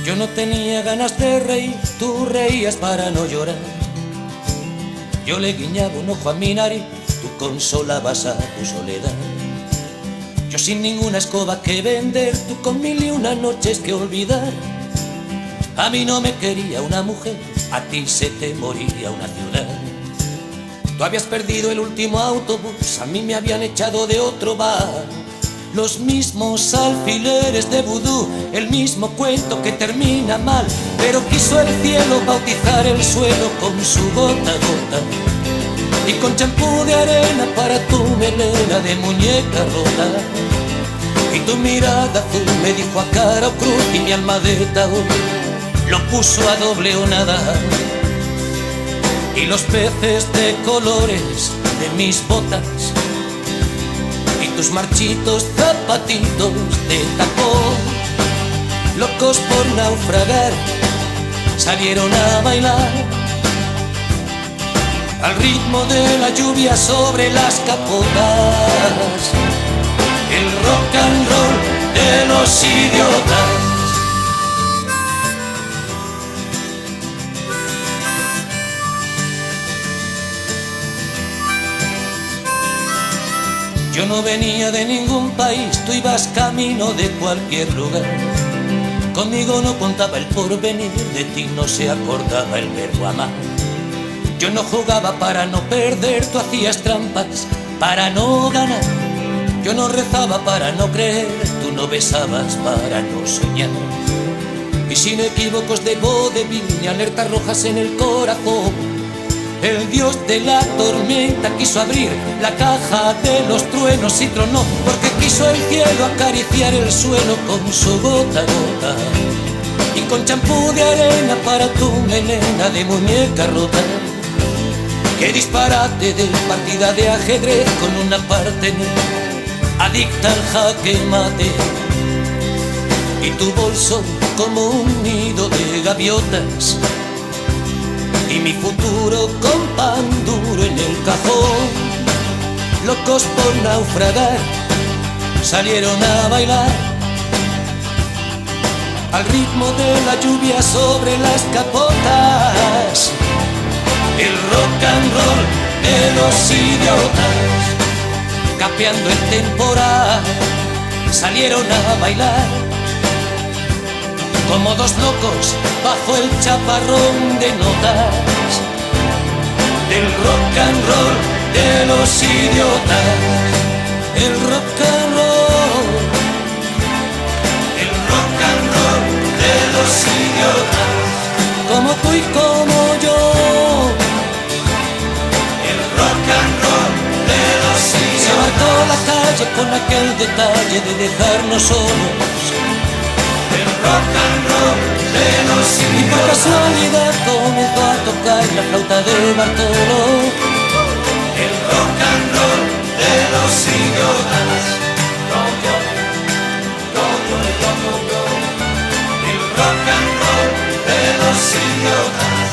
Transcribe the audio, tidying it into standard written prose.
Yo no tenía ganas de reír, tú reías para no llorar. Yo le guiñaba un ojo a mi nariz, tú consolabas a tu soledad. Yo sin ninguna escoba que vender, tú con 1001 noches que olvidar. A mí no me quería una mujer, a ti se te moría una ciudad. Tú habías perdido el último autobús, a mí me habían echado de otro bar. Los mismos alfileres de vudú, el mismo cuento que termina mal. Pero quiso el cielo bautizar el suelo con su gota a gota, y con champú de arena para tu melena de muñeca rota. Y tu mirada azul me dijo a cara o cruz, y mi alma de taúd lo puso a doble o nada. Y los peces de colores de mis botas y tus marchitos zapatitos de tacón, locos por naufragar, salieron a bailar al ritmo de la lluvia sobre las capotas, el rock and roll de los idiotas. Yo no venía de ningún país, tú ibas camino de cualquier lugar. Conmigo no contaba el porvenir, de ti no se acordaba el verbo amar. Yo no jugaba para no perder, tú hacías trampas para no ganar. Yo no rezaba para no creer, tú no besabas para no soñar. Y sin equívocos de vodevil ni alertas rojas en el corazón, el dios de la tormenta quiso abrir la caja de los truenos y tronó, porque quiso el cielo acariciar el suelo con su gota a gota, y con champú de arena para tu melena de muñeca rota. Qué disparate de partida de ajedrez con una parte adicta al jaque mate, y tu bolso como un nido de gaviotas, y mi futuro con pan duro en el cajón. Locos por naufragar, salieron a bailar al ritmo de la lluvia sobre las capotas, el rock and roll de los idiotas. Capeando el temporal, salieron a bailar como dos locos bajo el chaparrón de notas del rock and roll de los idiotas. El rock and roll, el rock and roll de los idiotas, como tú y como yo. El rock and roll de los idiotas. Se marcó la calle con aquel detalle de dejarnos solos. El rock and roll de los idiotas. Y por casualidad comenzó a tocar la flauta de Bartolo. El rock and roll de los idiotas. El rock and roll de los idiotas.